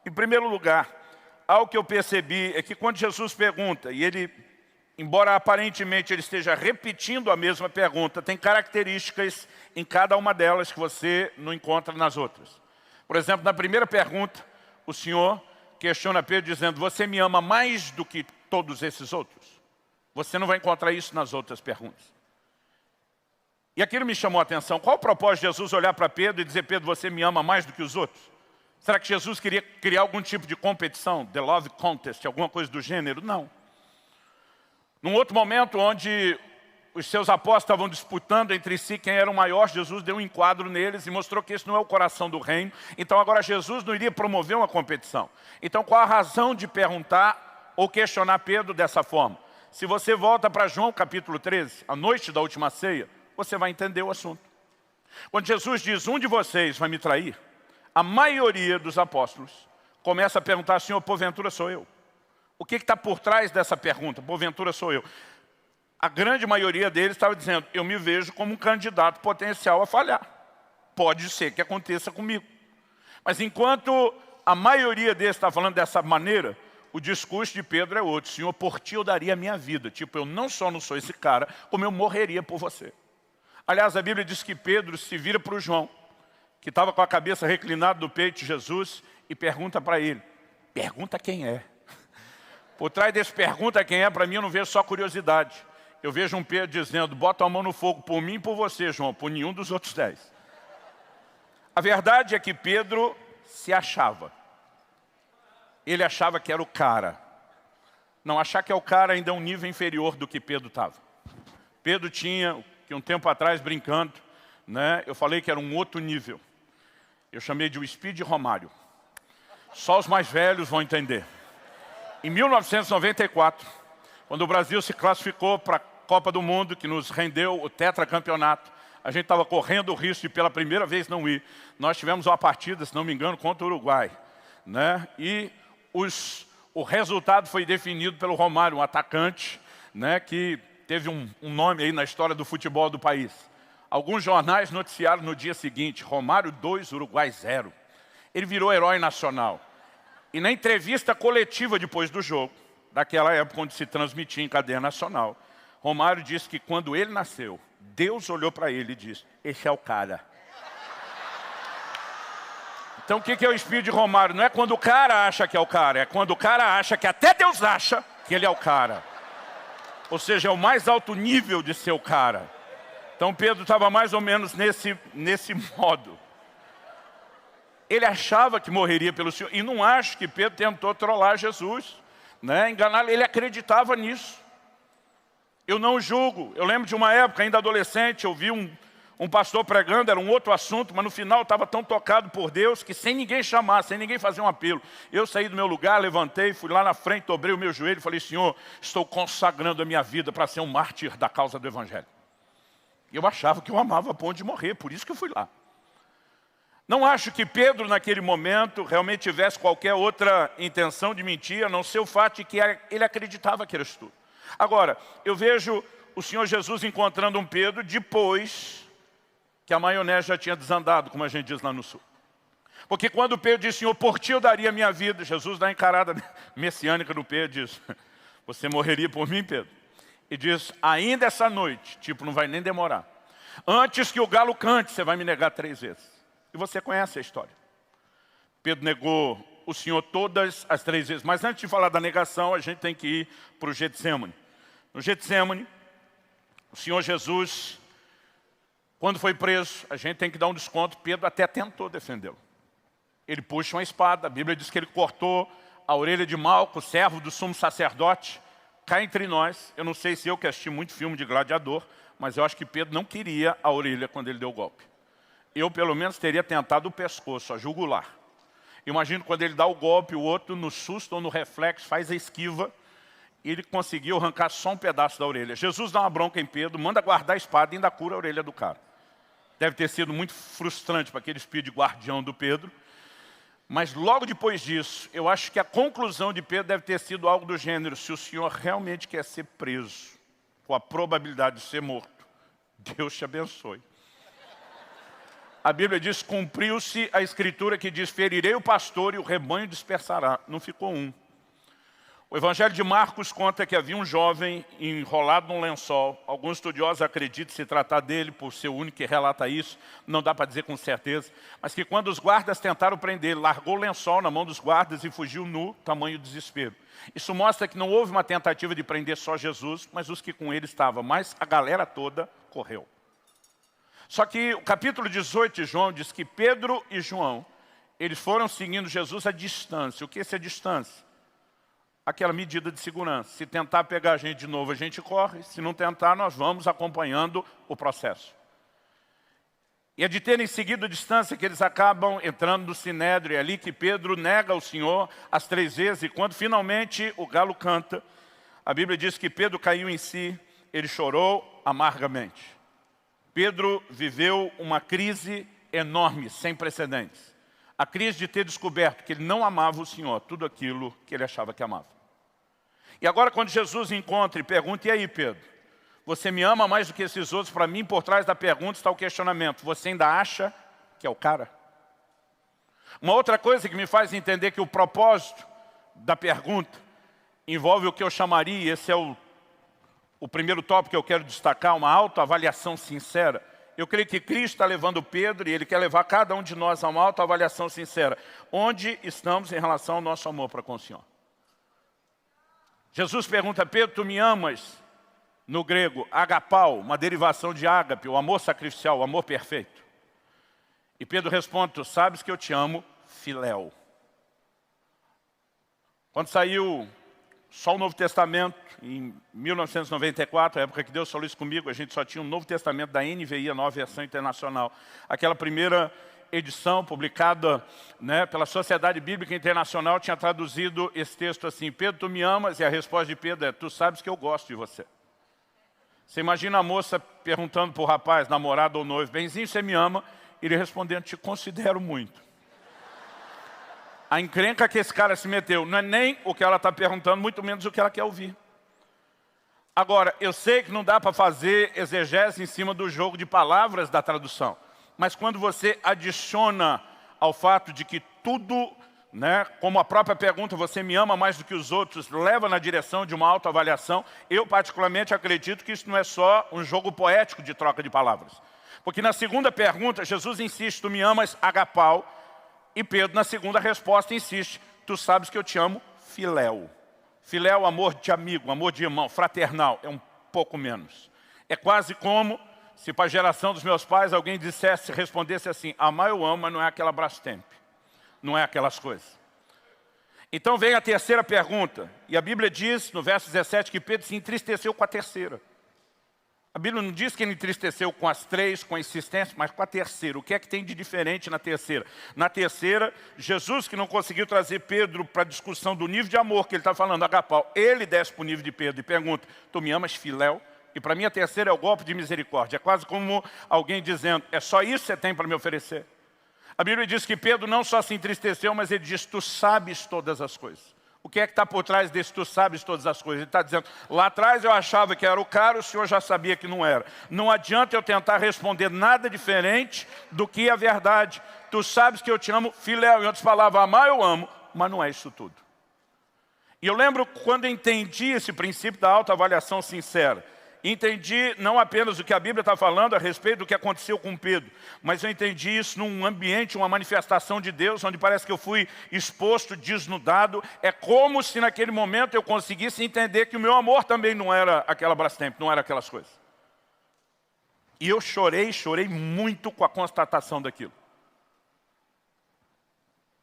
Em primeiro lugar, algo que eu percebi é que quando Jesus pergunta, e ele, embora aparentemente ele esteja repetindo a mesma pergunta, tem características em cada uma delas que você não encontra nas outras. Por exemplo, na primeira pergunta, o Senhor questiona Pedro dizendo: você me ama mais do que todos esses outros? Você não vai encontrar isso nas outras perguntas. E aquilo me chamou a atenção. Qual o propósito de Jesus olhar para Pedro e dizer: Pedro, você me ama mais do que os outros? Será que Jesus queria criar algum tipo de competição? The Love Contest, alguma coisa do gênero? Não. Num outro momento, onde os seus apóstolos estavam disputando entre si quem era o maior, Jesus deu um enquadro neles e mostrou que esse não é o coração do reino. Então agora Jesus não iria promover uma competição. Então qual a razão de perguntar ou questionar Pedro dessa forma? Se você volta para João capítulo 13, a noite da última ceia, você vai entender o assunto. Quando Jesus diz: um de vocês vai me trair, a maioria dos apóstolos começa a perguntar: Senhor, porventura sou eu? O que está por trás dessa pergunta? Porventura sou eu? A grande maioria deles estava dizendo: eu me vejo como um candidato potencial a falhar. Pode ser que aconteça comigo. Mas enquanto a maioria deles está falando dessa maneira, o discurso de Pedro é outro: Senhor, por ti eu daria a minha vida. Tipo, eu não só não sou esse cara, como eu morreria por você. Aliás, a Bíblia diz que Pedro se vira para o João, que estava com a cabeça reclinada no peito de Jesus, e pergunta para ele: pergunta quem é. Por trás desse pergunta quem é, para mim eu não vejo só curiosidade. Eu vejo um Pedro dizendo: bota a mão no fogo por mim e por você, João, por nenhum dos outros 10. A verdade é que Pedro se achava. Ele achava que era o cara. Não, achar que é o cara ainda é um nível inferior do que Pedro estava. Pedro tinha, que um tempo atrás, brincando, né, eu falei que era um outro nível. Eu chamei de o Speed Romário. Só os mais velhos vão entender. Em 1994, quando o Brasil se classificou para a Copa do Mundo, que nos rendeu o tetracampeonato, a gente estava correndo o risco de pela primeira vez não ir. Nós tivemos uma partida, se não me engano, contra o Uruguai, né? E o resultado foi definido pelo Romário, um atacante, né, que teve um nome aí na história do futebol do país. Alguns jornais noticiaram no dia seguinte: Romário 2, Uruguai 0. Ele virou herói nacional. E na entrevista coletiva depois do jogo, daquela época onde se transmitia em cadeia nacional, Romário disse que quando ele nasceu, Deus olhou para ele e disse: esse é o cara. Então o que é o espírito de Romário? Não é quando o cara acha que é o cara, é quando o cara acha que até Deus acha que ele é o cara. Ou seja, é o mais alto nível de ser o cara. Então Pedro estava mais ou menos nesse modo. Ele achava que morreria pelo Senhor. E não acho que Pedro tentou trollar Jesus, né, enganá-lo. Ele acreditava nisso. Eu não julgo. Eu lembro de uma época, ainda adolescente, eu vi um pastor pregando, era um outro assunto, mas no final eu estava tão tocado por Deus que sem ninguém chamar, sem ninguém fazer um apelo, eu saí do meu lugar, levantei, fui lá na frente, dobrei o meu joelho e falei: Senhor, estou consagrando a minha vida para ser um mártir da causa do Evangelho. Eu achava que eu amava a ponto de morrer, por isso que eu fui lá. Não acho que Pedro, naquele momento, realmente tivesse qualquer outra intenção de mentir, a não ser o fato de que ele acreditava que era isso tudo. Agora, eu vejo o Senhor Jesus encontrando um Pedro depois que a maionese já tinha desandado, como a gente diz lá no sul. Porque quando Pedro diz: Senhor, por ti eu daria a minha vida, Jesus dá a encarada messiânica no Pedro e diz: você morreria por mim, Pedro? E diz: ainda essa noite, tipo, não vai nem demorar. Antes que o galo cante, você vai me negar 3 vezes. E você conhece a história. Pedro negou o Senhor todas as 3 vezes. Mas antes de falar da negação, a gente tem que ir para o Getsemane. No Getsemane, o Senhor Jesus, quando foi preso, a gente tem que dar um desconto. Pedro até tentou defendê-lo. Ele puxa uma espada. A Bíblia diz que ele cortou a orelha de Malco, servo do sumo sacerdote. Cá entre nós, eu não sei se eu que assisti muito filme de gladiador, mas eu acho que Pedro não queria a orelha quando ele deu o golpe. Eu, pelo menos, teria tentado o pescoço, a jugular. Imagino quando ele dá o golpe, o outro, no susto ou no reflexo, faz a esquiva, e ele conseguiu arrancar só um pedaço da orelha. Jesus dá uma bronca em Pedro, manda guardar a espada e ainda cura a orelha do cara. Deve ter sido muito frustrante para aquele espírito de guardião do Pedro. Mas logo depois disso, eu acho que a conclusão de Pedro deve ter sido algo do gênero: se o Senhor realmente quer ser preso, com a probabilidade de ser morto, Deus te abençoe. A Bíblia diz, cumpriu-se a escritura que diz, ferirei o pastor e o rebanho dispersará. Não ficou um. O Evangelho de Marcos conta que havia um jovem enrolado num lençol. Alguns estudiosos acreditam se tratar dele, por ser o único que relata isso, não dá para dizer com certeza, mas que quando os guardas tentaram prender, largou o lençol na mão dos guardas e fugiu nu, tamanho desespero. Isso mostra que não houve uma tentativa de prender só Jesus, mas os que com ele estavam, mas a galera toda correu. Só que o capítulo 18 de João diz que Pedro e João, eles foram seguindo Jesus à distância. O que é essa distância? Aquela medida de segurança. Se tentar pegar a gente de novo, a gente corre. Se não tentar, nós vamos acompanhando o processo. E é de terem seguido a distância que eles acabam entrando no Sinédrio. É ali que Pedro nega o Senhor as 3 vezes. E quando finalmente o galo canta, a Bíblia diz que Pedro caiu em si, ele chorou amargamente. Pedro viveu uma crise enorme, sem precedentes. A crise de ter descoberto que ele não amava o Senhor, tudo aquilo que ele achava que amava. E agora quando Jesus encontra e pergunta, e aí Pedro, você me ama mais do que esses outros? Para mim, por trás da pergunta está o questionamento, você ainda acha que é o cara? Uma outra coisa que me faz entender que o propósito da pergunta envolve o que eu chamaria, esse é o primeiro tópico que eu quero destacar, uma autoavaliação sincera. Eu creio que Cristo está levando Pedro e Ele quer levar cada um de nós a uma autoavaliação sincera. Onde estamos em relação ao nosso amor para com o Senhor? Jesus pergunta a Pedro, tu me amas? No grego, agapau, uma derivação de ágape, o amor sacrificial, o amor perfeito. E Pedro responde, tu sabes que eu te amo, filéu. Quando saiu só o Novo Testamento, em 1994, a época que Deus falou isso comigo, a gente só tinha um Novo Testamento da NVI, a Nova Versão Internacional. Aquela primeira edição publicada, né, pela Sociedade Bíblica Internacional tinha traduzido esse texto assim, Pedro, tu me amas? E a resposta de Pedro é, tu sabes que eu gosto de você. Você imagina a moça perguntando para o rapaz, namorado ou noivo, benzinho, você me ama? Ele respondendo, te considero muito. A encrenca que esse cara se meteu não é nem o que ela está perguntando, muito menos o que ela quer ouvir. Agora, eu sei que não dá para fazer exegese em cima do jogo de palavras da tradução, mas quando você adiciona ao fato de que tudo, né, como a própria pergunta, você me ama mais do que os outros, leva na direção de uma autoavaliação, eu particularmente acredito que isso não é só um jogo poético de troca de palavras. Porque na segunda pergunta, Jesus insiste, tu me amas, agapau, e Pedro, na segunda resposta, insiste, tu sabes que eu te amo, filéu. Filéu, amor de amigo, amor de irmão, fraternal, é um pouco menos. É quase como se para a geração dos meus pais alguém dissesse, respondesse assim, amar eu amo, mas não é aquela Brastemp, não é aquelas coisas. Então vem a terceira pergunta, e a Bíblia diz, no verso 17, que Pedro se entristeceu com a terceira. A Bíblia não diz que ele entristeceu com as 3, com a insistência, mas com a terceira. O que é que tem de diferente na terceira? Na terceira, Jesus, que não conseguiu trazer Pedro para a discussão do nível de amor que ele está falando, agapau, ele desce para o nível de Pedro e pergunta, tu me amas, filéu? E para mim a terceira é o golpe de misericórdia. É quase como alguém dizendo, é só isso que você tem para me oferecer? A Bíblia diz que Pedro não só se entristeceu, mas ele diz, tu sabes todas as coisas. O que é que está por trás desse tu sabes todas as coisas? Ele está dizendo, lá atrás eu achava que era o cara, o senhor já sabia que não era. Não adianta eu tentar responder nada diferente do que a verdade. Tu sabes que eu te amo, filéu. Em outras palavras, amar eu amo, mas não é isso tudo. E eu lembro quando eu entendi esse princípio da autoavaliação sincera. Entendi não apenas o que a Bíblia está falando a respeito do que aconteceu com Pedro, mas eu entendi isso num ambiente, uma manifestação de Deus, onde parece que eu fui exposto, desnudado. É como se naquele momento eu conseguisse entender que o meu amor também não era aquela Brastemp, não era aquelas coisas. E eu chorei muito com a constatação daquilo.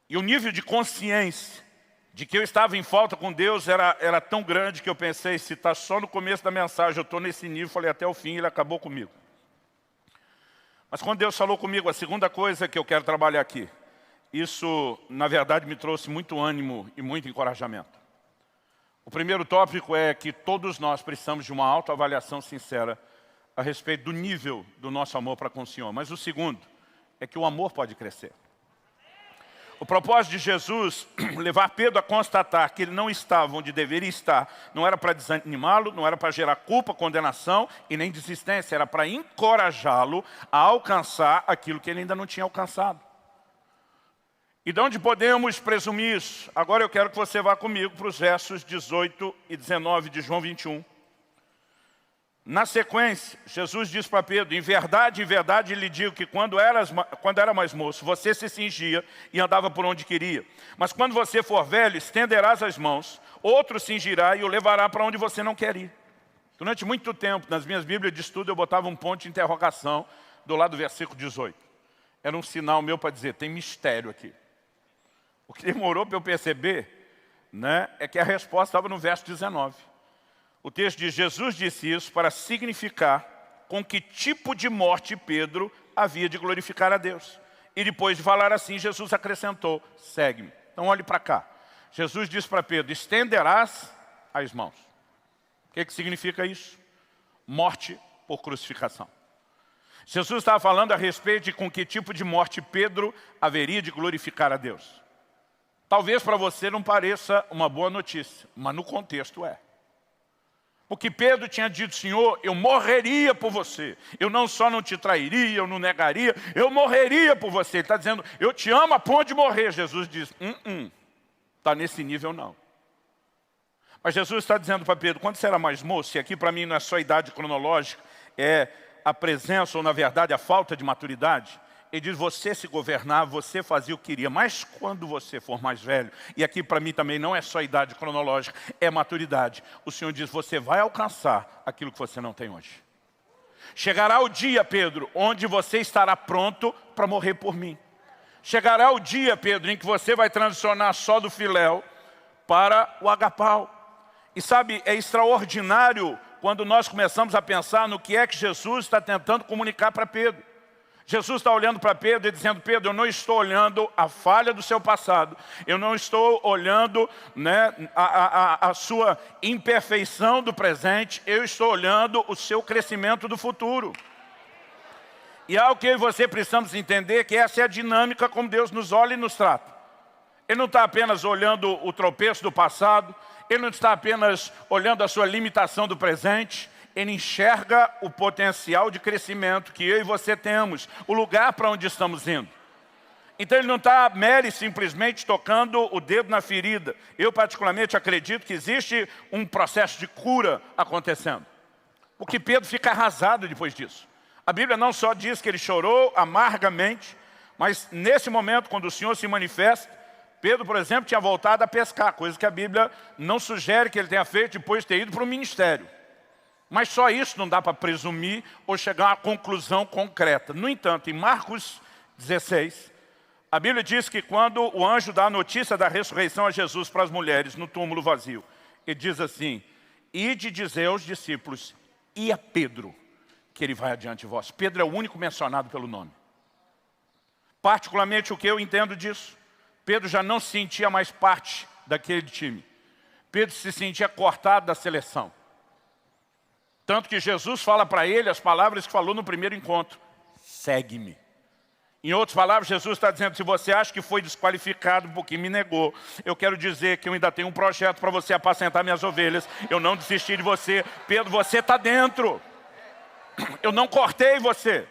E o nível de consciência de que eu estava em falta com Deus era tão grande que eu pensei, se está só no começo da mensagem, eu estou nesse nível, falei até o fim, ele acabou comigo. Mas quando Deus falou comigo, a segunda coisa que eu quero trabalhar aqui, isso na verdade me trouxe muito ânimo e muito encorajamento. O primeiro tópico é que todos nós precisamos de uma autoavaliação sincera a respeito do nível do nosso amor para com o Senhor. Mas o segundo é que o amor pode crescer. O propósito de Jesus, levar Pedro a constatar que ele não estava onde deveria estar, não era para desanimá-lo, não era para gerar culpa, condenação e nem desistência, era para encorajá-lo a alcançar aquilo que ele ainda não tinha alcançado. E de onde podemos presumir isso? Agora eu quero que você vá comigo para os versos 18 e 19 de João 21. Na sequência, Jesus diz para Pedro, em verdade, lhe digo que quando era mais moço, você se cingia e andava por onde queria. Mas quando você for velho, estenderás as mãos, outro cingirá e o levará para onde você não quer ir. Durante muito tempo, nas minhas Bíblias de estudo, eu botava um ponto de interrogação do lado do versículo 18. Era um sinal meu para dizer, tem mistério aqui. O que demorou para eu perceber, né, é que a resposta estava no verso 19. O texto diz, Jesus disse isso para significar com que tipo de morte Pedro havia de glorificar a Deus. E depois de falar assim, Jesus acrescentou, segue-me. Então olhe para cá. Jesus disse para Pedro, estenderás as mãos. O que significa isso? Morte por crucificação. Jesus estava falando a respeito de com que tipo de morte Pedro haveria de glorificar a Deus. Talvez para você não pareça uma boa notícia, mas no contexto é. Porque Pedro tinha dito, Senhor, eu morreria por você. Eu não só não te trairia, eu não negaria, eu morreria por você. Ele está dizendo, eu te amo a ponto de morrer. Jesus diz, está nesse nível não. Mas Jesus está dizendo para Pedro, quando você era mais moço, e aqui para mim não é só a idade cronológica, é a presença ou na verdade a falta de maturidade. Ele diz, você se governava, você fazia o que queria, mas quando você for mais velho, e aqui para mim também não é só idade cronológica, é maturidade. O Senhor diz, você vai alcançar aquilo que você não tem hoje. Chegará o dia, Pedro, onde você estará pronto para morrer por mim. Chegará o dia, Pedro, em que você vai transicionar só do filéu para o agapau. E sabe, é extraordinário quando nós começamos a pensar no que é que Jesus está tentando comunicar para Pedro. Jesus está olhando para Pedro e dizendo, Pedro, eu não estou olhando a falha do seu passado, eu não estou olhando, né, a sua imperfeição do presente, eu estou olhando o seu crescimento do futuro. E algo que eu e você precisamos entender que essa é a dinâmica como Deus nos olha e nos trata. Ele não está apenas olhando o tropeço do passado, Ele não está apenas olhando a sua limitação do presente, Ele enxerga o potencial de crescimento que eu e você temos, o lugar para onde estamos indo. Então Ele não está mero e simplesmente tocando o dedo na ferida. Eu particularmente acredito que existe um processo de cura acontecendo. Porque Pedro fica arrasado depois disso. A Bíblia não só diz que ele chorou amargamente, mas nesse momento, quando o Senhor se manifesta, Pedro, por exemplo, tinha voltado a pescar, coisa que a Bíblia não sugere que ele tenha feito depois de ter ido para o ministério. Mas só isso não dá para presumir ou chegar a uma conclusão concreta. No entanto, em Marcos 16, a Bíblia diz que quando o anjo dá a notícia da ressurreição a Jesus para as mulheres no túmulo vazio, ele diz assim, ide dizer aos discípulos e a Pedro que ele vai adiante de vós. Pedro é o único mencionado pelo nome. Particularmente o que eu entendo disso, Pedro já não se sentia mais parte daquele time. Pedro se sentia cortado da seleção. Tanto que Jesus fala para ele as palavras que falou no primeiro encontro. Segue-me. Em outras palavras, Jesus está dizendo, se você acha que foi desqualificado porque me negou, eu quero dizer que eu ainda tenho um projeto para você apacentar minhas ovelhas. Eu não desisti de você. Pedro, você está dentro. Eu não cortei você.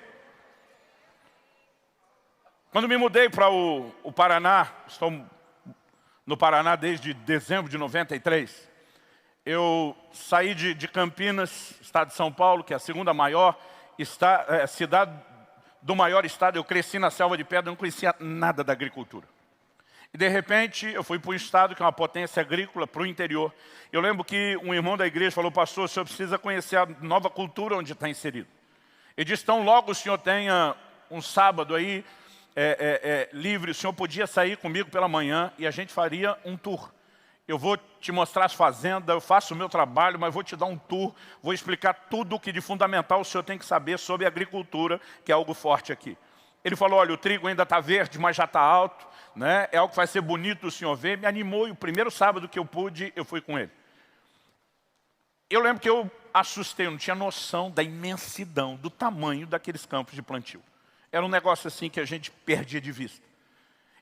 Quando me mudei para o Paraná, estou no Paraná desde dezembro de 93, eu saí de Campinas, estado de São Paulo, que é a segunda maior cidade do maior estado. Eu cresci na selva de pedra, não conhecia nada da agricultura. E de repente eu fui para um estado que é uma potência agrícola, para o interior. Eu lembro que um irmão da igreja falou, pastor, o senhor precisa conhecer a nova cultura onde está inserido. Ele disse, tão logo o senhor tenha um sábado aí livre, o senhor podia sair comigo pela manhã e a gente faria um tour. Eu vou te mostrar as fazendas, eu faço o meu trabalho, mas vou te dar um tour, vou explicar tudo o que de fundamental o senhor tem que saber sobre a agricultura, que é algo forte aqui. Ele falou, olha, o trigo ainda está verde, mas já está alto, né? É algo que vai ser bonito o senhor ver. Me animou e o primeiro sábado que eu pude, eu fui com ele. Eu lembro que eu assustei, eu não tinha noção da imensidão, do tamanho daqueles campos de plantio. Era um negócio assim que a gente perdia de vista.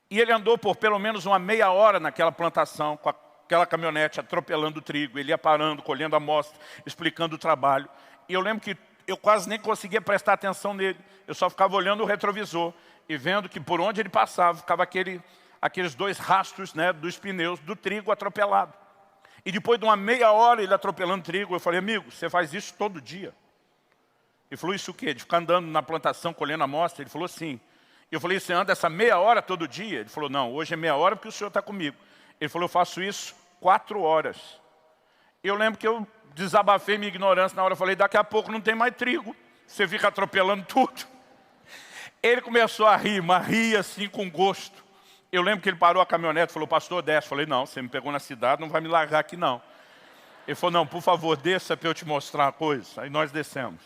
E ele andou por pelo menos uma meia hora naquela plantação, com aquela caminhonete atropelando o trigo. Ele ia parando, colhendo a amostra, explicando o trabalho. E eu lembro que eu quase nem conseguia prestar atenção nele. Eu só ficava olhando o retrovisor e vendo que por onde ele passava, ficava aqueles dois rastros, né, dos pneus do trigo atropelado. E depois de uma meia hora ele atropelando trigo, eu falei, amigo, você faz isso todo dia? Ele falou, isso o quê? De ficar andando na plantação, colhendo amostra? Ele falou, sim. Eu falei, você anda essa meia hora todo dia? Ele falou, não, hoje é meia hora porque o senhor está comigo. Ele falou, eu faço isso 4 horas. Eu lembro que eu desabafei minha ignorância na hora, eu falei, daqui a pouco não tem mais trigo, você fica atropelando tudo. Ele começou a rir, mas ria assim com gosto. Eu lembro que ele parou a caminhonete e falou, pastor, desce. Eu falei, não, você me pegou na cidade, não vai me largar aqui não. Ele falou, não, por favor, desça para eu te mostrar uma coisa. Aí nós descemos.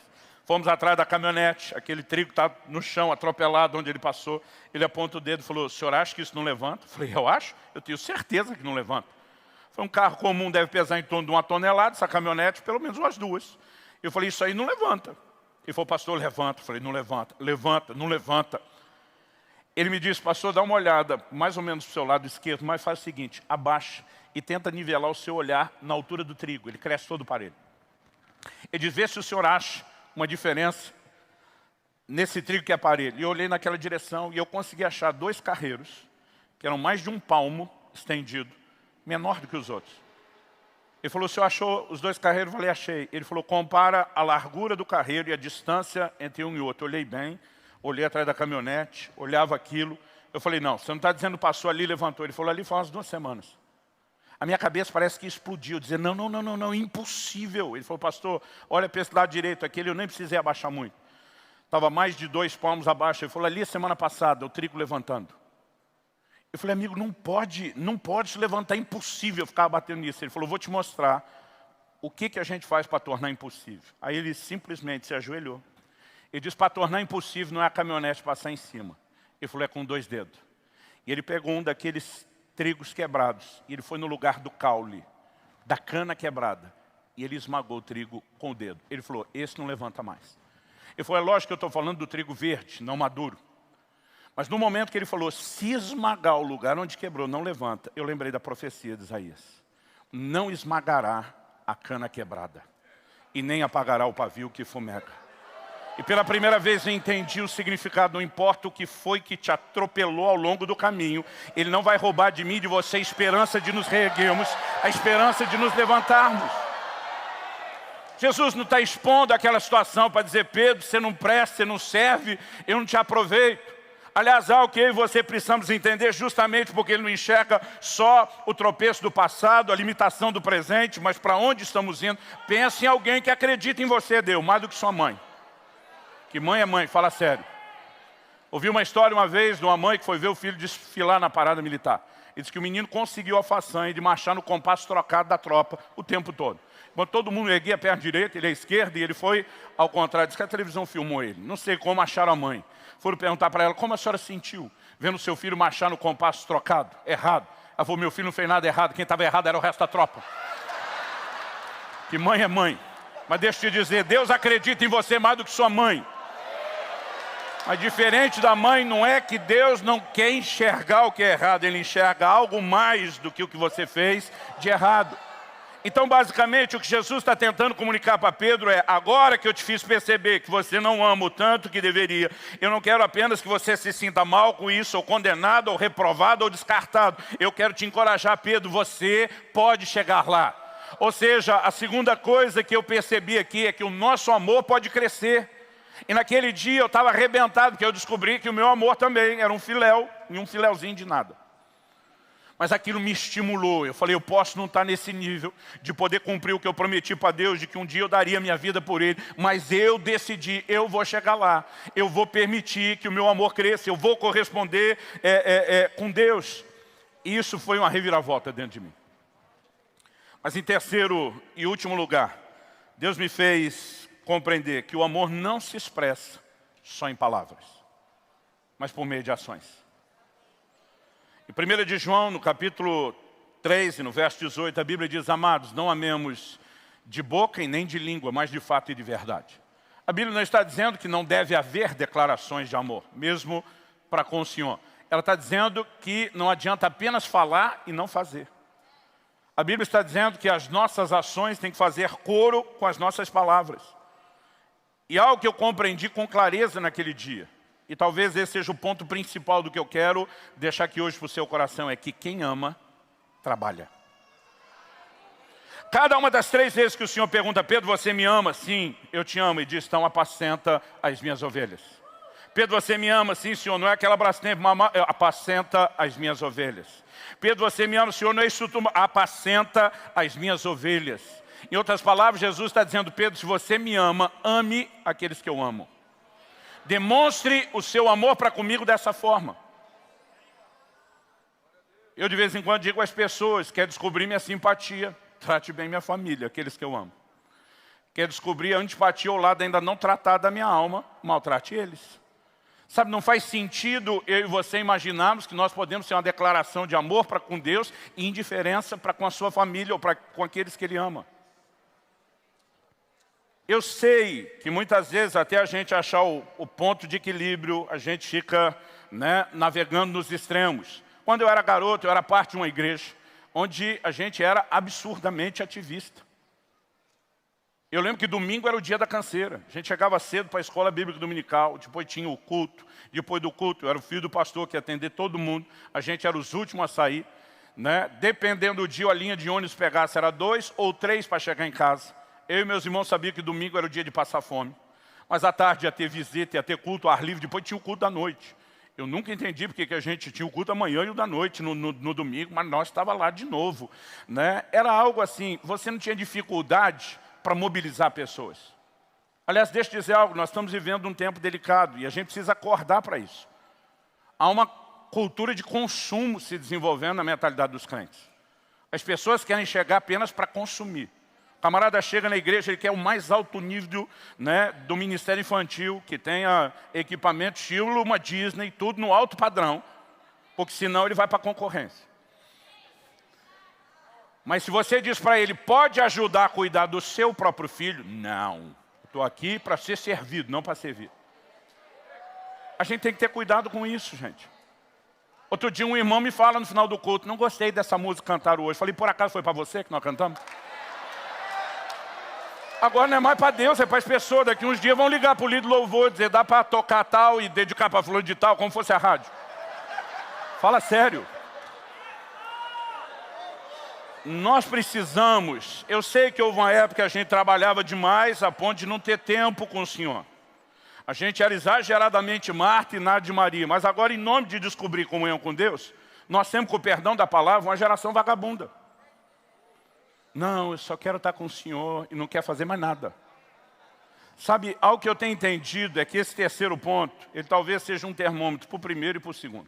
Fomos atrás da caminhonete, aquele trigo está no chão, atropelado, onde ele passou. Ele aponta o dedo e falou, o senhor acha que isso não levanta? Eu falei, eu acho, eu tenho certeza que não levanta. Foi um carro comum, deve pesar em torno de 1 tonelada, essa caminhonete, pelo menos umas 2. Eu falei, isso aí não levanta. Ele falou, pastor, levanta. Eu falei, não levanta, levanta, não levanta. Ele me disse, pastor, dá uma olhada mais ou menos para o seu lado esquerdo, mas faz o seguinte, abaixa e tenta nivelar o seu olhar na altura do trigo. Ele cresce todo para ele. Ele diz, vê se o senhor acha uma diferença nesse trigo que é aparelho. E eu olhei naquela direção e eu consegui achar 2 carreiros, que eram mais de 1 palmo estendido, menor do que os outros. Ele falou, o senhor achou os 2 carreiros? Eu falei, achei. Ele falou, compara a largura do carreiro e a distância entre um e outro. Eu olhei bem, olhei atrás da caminhonete, olhava aquilo. Eu falei, não, você não está dizendo passou ali e levantou. Ele falou, ali faz umas 2 semanas. A minha cabeça parece que explodiu, dizer, não, não, não, não, não, impossível. Ele falou, pastor, olha para esse lado direito, aquele eu nem precisei abaixar muito. Estava mais de 2 palmos abaixo. Ele falou, ali a semana passada, o trigo levantando. Eu falei, amigo, não pode se levantar, é impossível ficar batendo nisso. Ele falou, vou te mostrar o que a gente faz para tornar impossível. Aí ele simplesmente se ajoelhou. Ele disse, para tornar impossível não é a caminhonete passar em cima. Ele falou, é com 2 dedos. E ele pegou um daqueles trigos quebrados, e ele foi no lugar do caule, da cana quebrada, e ele esmagou o trigo com o dedo. Ele falou, esse não levanta mais. Ele falou, é lógico que eu estou falando do trigo verde, não maduro. Mas no momento que ele falou, se esmagar o lugar onde quebrou, não levanta, eu lembrei da profecia de Isaías. Não esmagará a cana quebrada, e nem apagará o pavio que fumega. E pela primeira vez eu entendi o significado, não importa o que foi que te atropelou ao longo do caminho, Ele não vai roubar de mim e de você a esperança de nos reerguermos, a esperança de nos levantarmos. Jesus não está expondo aquela situação para dizer, Pedro, você não presta, você não serve, eu não te aproveito. Aliás, há o que eu e você precisamos entender justamente porque Ele não enxerga só o tropeço do passado, a limitação do presente, mas para onde estamos indo. Pense em alguém que acredita em você, Deus, mais do que sua mãe. Que mãe é mãe, fala sério. Ouvi uma história uma vez de uma mãe que foi ver o filho desfilar na parada militar. Ele disse que o menino conseguiu a façanha de marchar no compasso trocado da tropa o tempo todo. Quando todo mundo erguia a perna direita, ele à esquerda, e ele foi ao contrário. Diz que a televisão filmou ele. Não sei como acharam a mãe. Foram perguntar para ela, como a senhora sentiu vendo seu filho marchar no compasso trocado, errado? Ela falou, meu filho não fez nada errado, quem estava errado era o resto da tropa. Que mãe é mãe. Mas deixa eu te dizer, Deus acredita em você mais do que sua mãe. Mas diferente da mãe, não é que Deus não quer enxergar o que é errado, Ele enxerga algo mais do que o que você fez de errado. Então, basicamente, o que Jesus está tentando comunicar para Pedro é, agora que eu te fiz perceber que você não ama o tanto que deveria, eu não quero apenas que você se sinta mal com isso, ou condenado, ou reprovado, ou descartado. Eu quero te encorajar, Pedro, você pode chegar lá. Ou seja, a segunda coisa que eu percebi aqui é que o nosso amor pode crescer. E naquele dia eu estava arrebentado, porque eu descobri que o meu amor também era um filéu, e um filéuzinho de nada. Mas aquilo me estimulou. Eu falei, eu posso não estar nesse nível de poder cumprir o que eu prometi para Deus, de que um dia eu daria minha vida por Ele, mas eu decidi, eu vou chegar lá. Eu vou permitir que o meu amor cresça, eu vou corresponder com Deus. E isso foi uma reviravolta dentro de mim. Mas em terceiro e último lugar, Deus me fez compreender que o amor não se expressa só em palavras, mas por meio de ações. Em 1 de João, no capítulo 3, no verso 18, a Bíblia diz, amados, não amemos de boca e nem de língua, mas de fato e de verdade. A Bíblia não está dizendo que não deve haver declarações de amor, mesmo para com o Senhor. ela está dizendo que não adianta apenas falar e não fazer. A Bíblia está dizendo que as nossas ações têm que fazer coro com as nossas palavras. E algo que eu compreendi com clareza naquele dia, e talvez esse seja o ponto principal do que eu quero deixar aqui hoje para o seu coração, é que quem ama, trabalha. Cada uma das 3 vezes que o Senhor pergunta, Pedro, você me ama? Sim, eu te amo. E diz, então apacenta as minhas ovelhas. Pedro, você me ama? Sim, Senhor, não é aquela Brastemp, apacenta as minhas ovelhas. Pedro, você me ama? Senhor, não é isso tudo, apacenta as minhas ovelhas. Em outras palavras, Jesus está dizendo, Pedro, se você me ama, ame aqueles que eu amo. Demonstre o seu amor para comigo dessa forma. Eu de vez em quando digo às pessoas, quer descobrir minha simpatia, trate bem minha família, aqueles que eu amo. Quer descobrir a antipatia ao lado ainda não tratada da minha alma, maltrate eles. Sabe, não faz sentido eu e você imaginarmos que nós podemos ter uma declaração de amor para com Deus e indiferença para com a sua família ou para com aqueles que Ele ama. Eu sei que muitas vezes até a gente achar o ponto de equilíbrio, a gente fica navegando nos extremos. Quando eu era garoto, eu era parte de uma igreja onde a gente era absurdamente ativista. Eu lembro que domingo era o dia da canseira. A gente chegava cedo para a escola bíblica dominical, depois tinha o culto. Depois do culto, eu era o filho do pastor que ia atender todo mundo. A gente era os últimos a sair. Dependendo do dia, a linha de ônibus pegasse era 2 ou 3 para chegar em casa. Eu e meus irmãos sabiam que domingo era o dia de passar fome. Mas à tarde ia ter visita, ia ter culto ao ar livre, depois tinha o culto da noite. Eu nunca entendi porque que a gente tinha o culto da manhã e o da noite no domingo, mas nós estávamos lá de novo. Era algo assim, você não tinha dificuldade para mobilizar pessoas. Aliás, deixa eu dizer algo, nós estamos vivendo um tempo delicado e a gente precisa acordar para isso. Há uma cultura de consumo se desenvolvendo na mentalidade dos crentes. As pessoas querem chegar apenas para consumir. O camarada chega na igreja, ele quer o mais alto nível do ministério infantil, que tenha equipamento estilo uma Disney, tudo no alto padrão, porque senão ele vai para a concorrência. Mas se você diz para ele, pode ajudar a cuidar do seu próprio filho? Não, estou aqui para ser servido, não para servir. A gente tem que ter cuidado com isso, gente. Outro dia um irmão me fala no final do culto, não gostei dessa música que cantaram hoje. Falei, por acaso foi para você que nós cantamos? Agora não é mais para Deus, é para as pessoas. Daqui uns dias vão ligar para o líder do louvor, dizer, dá para tocar tal e dedicar para fulano de tal, como fosse a rádio. Fala sério. Nós precisamos, eu sei que houve uma época que a gente trabalhava demais a ponto de não ter tempo com o Senhor. A gente era exageradamente Marta e nada de Maria, mas agora em nome de descobrir comunhão com Deus, nós temos, com o perdão da palavra, uma geração vagabunda. Não, eu só quero estar com o Senhor e não quero fazer mais nada. Sabe, algo que eu tenho entendido é que esse terceiro ponto, ele talvez seja um termômetro para o primeiro e para o segundo.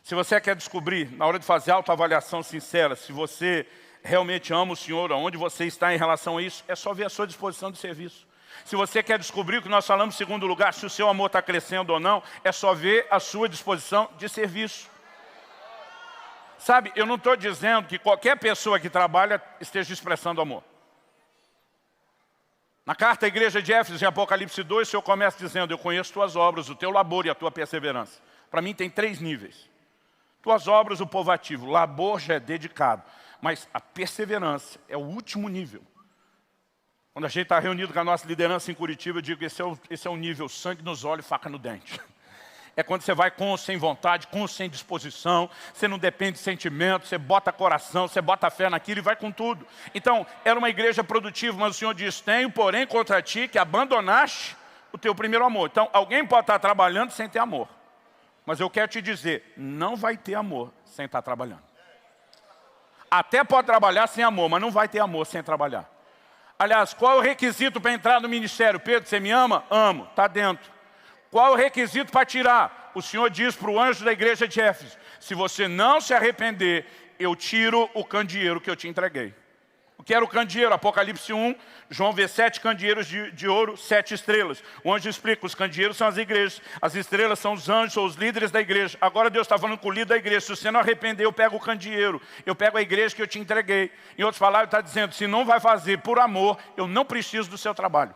Se você quer descobrir, na hora de fazer autoavaliação sincera, se você realmente ama o Senhor, aonde você está em relação a isso, é só ver a sua disposição de serviço. Se você quer descobrir o que nós falamos em segundo lugar, se o seu amor está crescendo ou não, é só ver a sua disposição de serviço. Sabe, eu não estou dizendo que qualquer pessoa que trabalha esteja expressando amor. Na carta à igreja de Éfeso, em Apocalipse 2, o Senhor começa dizendo, eu conheço tuas obras, o teu labor e a tua perseverança. Para mim tem 3 níveis. Tuas obras, o povo ativo, o labor já é dedicado, mas a perseverança é o último nível. Quando a gente está reunido com a nossa liderança em Curitiba, eu digo que esse é o nível sangue nos olhos, faca no dente. É quando você vai com ou sem vontade, com ou sem disposição, você não depende de sentimento, você bota coração, você bota fé naquilo e vai com tudo. Então, era uma igreja produtiva, mas o Senhor diz, tenho, porém, contra ti que abandonaste o teu primeiro amor. Então, alguém pode estar trabalhando sem ter amor. Mas eu quero te dizer, não vai ter amor sem estar trabalhando. Até pode trabalhar sem amor, mas não vai ter amor sem trabalhar. Aliás, qual é o requisito para entrar no ministério? Pedro, você me ama? Amo, está dentro. Qual é o requisito para tirar? O Senhor diz para o anjo da igreja de Éfeso, se você não se arrepender, eu tiro o candeeiro que eu te entreguei. O que era o candeeiro? Apocalipse 1, João vê 7 candeeiros de ouro, 7 estrelas. O anjo explica, os candeeiros são as igrejas, as estrelas são os anjos, são os líderes da igreja. Agora Deus está falando com o líder da igreja, se você não arrepender, eu pego o candeeiro, eu pego a igreja que eu te entreguei. Em outras palavras, está dizendo, se não vai fazer por amor, eu não preciso do seu trabalho.